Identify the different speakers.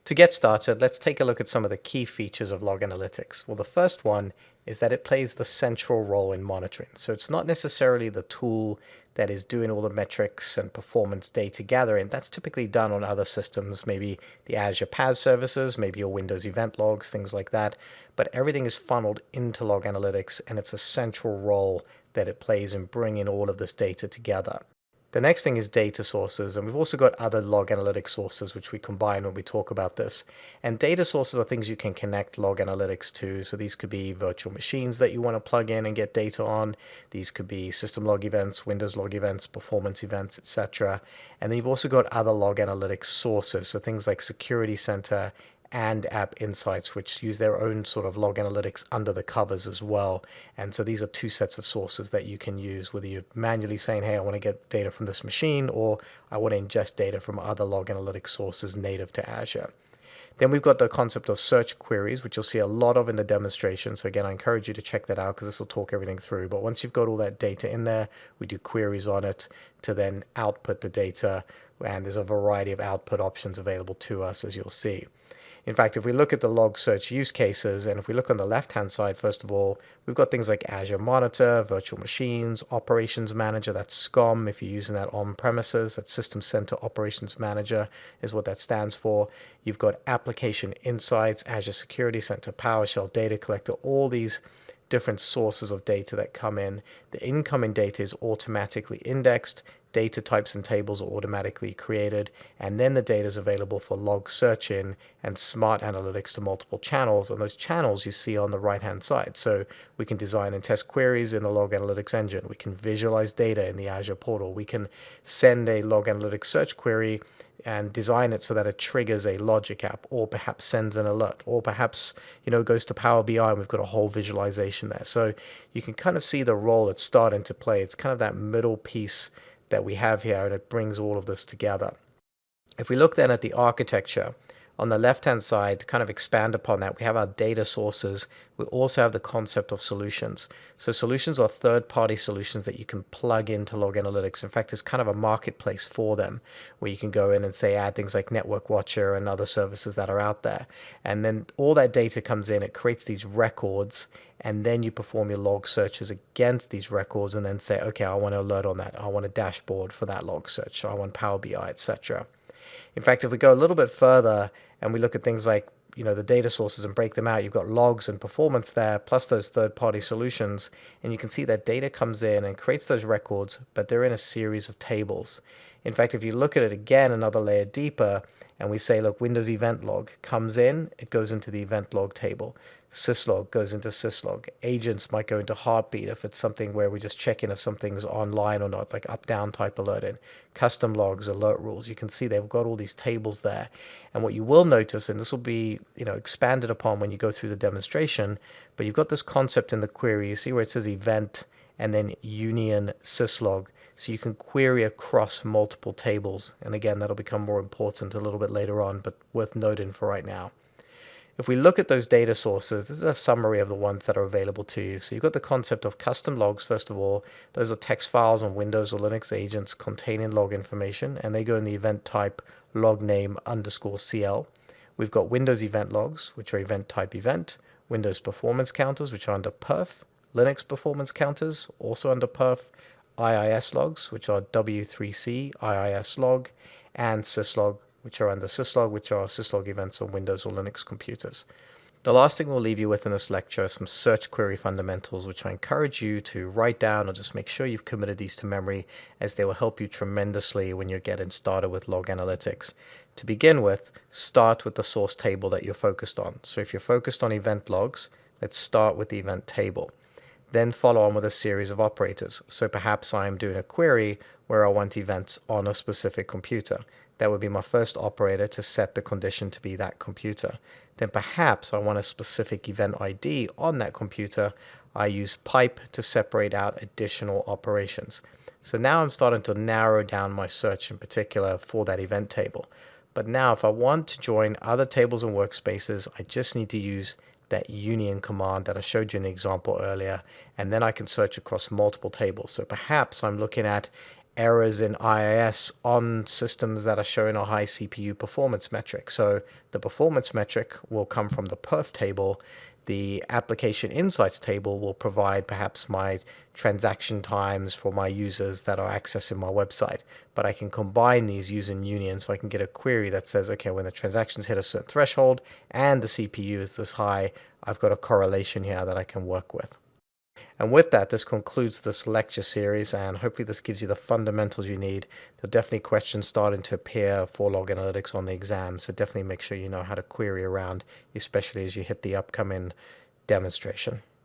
Speaker 1: To get started, let's take a look at some of the key features of log analytics. Well, the first one is that it plays the central role in monitoring. So it's not necessarily the tool that is doing all the metrics and performance data gathering. That's typically done on other systems, maybe the Azure PaaS services, maybe your Windows event logs, things like that. But everything is funneled into log analytics, and it's a central role that it plays in bringing all of this data together. The next thing is data sources, and we've also got other log analytics sources which we combine when we talk about this. And data sources are things you can connect log analytics to. So these could be virtual machines that you want to plug in and get data on. These could be system log events, Windows log events, performance events, etc. And then you've also got other log analytics sources, so things like Security Center and App Insights, which use their own sort of log analytics under the covers as well. And so these are two sets of sources that you can use, whether you're manually saying, hey, I want to get data from this machine, or I want to ingest data from other log analytics sources native to Azure. Then we've got the concept of search queries, which you'll see a lot of in the demonstration. So again, I encourage you to check that out because this will talk everything through. But once you've got all that data in there, we do queries on it to then output the data. And there's a variety of output options available to us, as you'll see. In fact, if we look at the log search use cases, and if we look on the left-hand side, first of all, we've got things like Azure Monitor, Virtual Machines, Operations Manager, that's SCOM if you're using that on premises, that System Center Operations Manager is what that stands for. You've got Application Insights, Azure Security Center, PowerShell, Data Collector, all these different sources of data that come in. The incoming data is automatically indexed, data types and tables are automatically created, and then the data is available for log searching and smart analytics to multiple channels, and those channels you see on the right hand side. So we can design and test queries in the log analytics engine, we can visualize data in the Azure portal, we can send a log analytics search query and design it so that it triggers a logic app, or perhaps sends an alert, or perhaps goes to Power BI and we've got a whole visualization there. So you can kind of see the role it's starting to play. It's kind of that middle piece that we have here, and it brings all of this together. If we look then at the architecture, on the left-hand side, to kind of expand upon that, we have our data sources. We also have the concept of solutions. So solutions are third-party solutions that you can plug into log analytics. In fact, it's kind of a marketplace for them, where you can go in and say add things like Network Watcher and other services that are out there. And then all that data comes in, it creates these records, and then you perform your log searches against these records and then say, okay, I want to alert on that. I want a dashboard for that log search. So I want Power BI, etc. In fact, if we go a little bit further and we look at things like the data sources and break them out, you've got logs and performance there, plus those third-party solutions, and you can see that data comes in and creates those records, but they're in a series of tables. In fact, if you look at it again another layer deeper, and we say, look, Windows event log comes in, it goes into the event log table. Syslog goes into syslog. Agents might go into heartbeat if it's something where we're just checking if something's online or not, like up-down type alerting. Custom logs, alert rules. You can see they've got all these tables there. And what you will notice, and this will be expanded upon when you go through the demonstration, but you've got this concept in the query. You see where it says event and then union syslog. So you can query across multiple tables. And again, that'll become more important a little bit later on, but worth noting for right now. If we look at those data sources, this is a summary of the ones that are available to you. So you've got the concept of custom logs, first of all. Those are text files on Windows or Linux agents containing log information, and they go in the event type log name _CL. We've got Windows event logs, which are event type event, Windows performance counters, which are under perf, Linux performance counters, also under perf, IIS logs, which are W3C, IIS log, and syslog, which are under syslog, which are syslog events on Windows or Linux computers. The last thing we'll leave you with in this lecture are some search query fundamentals, which I encourage you to write down or just make sure you've committed these to memory, as they will help you tremendously when you're getting started with log analytics. To begin with, start with the source table that you're focused on. So if you're focused on event logs, let's start with the event table. Then follow on with a series of operators. So perhaps I'm doing a query where I want events on a specific computer. That would be my first operator to set the condition to be that computer. Then perhaps I want a specific event ID on that computer. I use pipe to separate out additional operations. So now I'm starting to narrow down my search in particular for that event table. But now if I want to join other tables and workspaces, I just need to use that union command that I showed you in the example earlier, and then I can search across multiple tables. So perhaps I'm looking at errors in IIS on systems that are showing a high CPU performance metric. So the performance metric will come from the perf table. The application insights table will provide perhaps my transaction times for my users that are accessing my website. But I can combine these using union, so I can get a query that says, okay, when the transactions hit a certain threshold and the CPU is this high, I've got a correlation here that I can work with. And with that, this concludes this lecture series, and hopefully this gives you the fundamentals you need. There are definitely questions starting to appear for log analytics on the exam, so definitely make sure you know how to query around, especially as you hit the upcoming demonstration.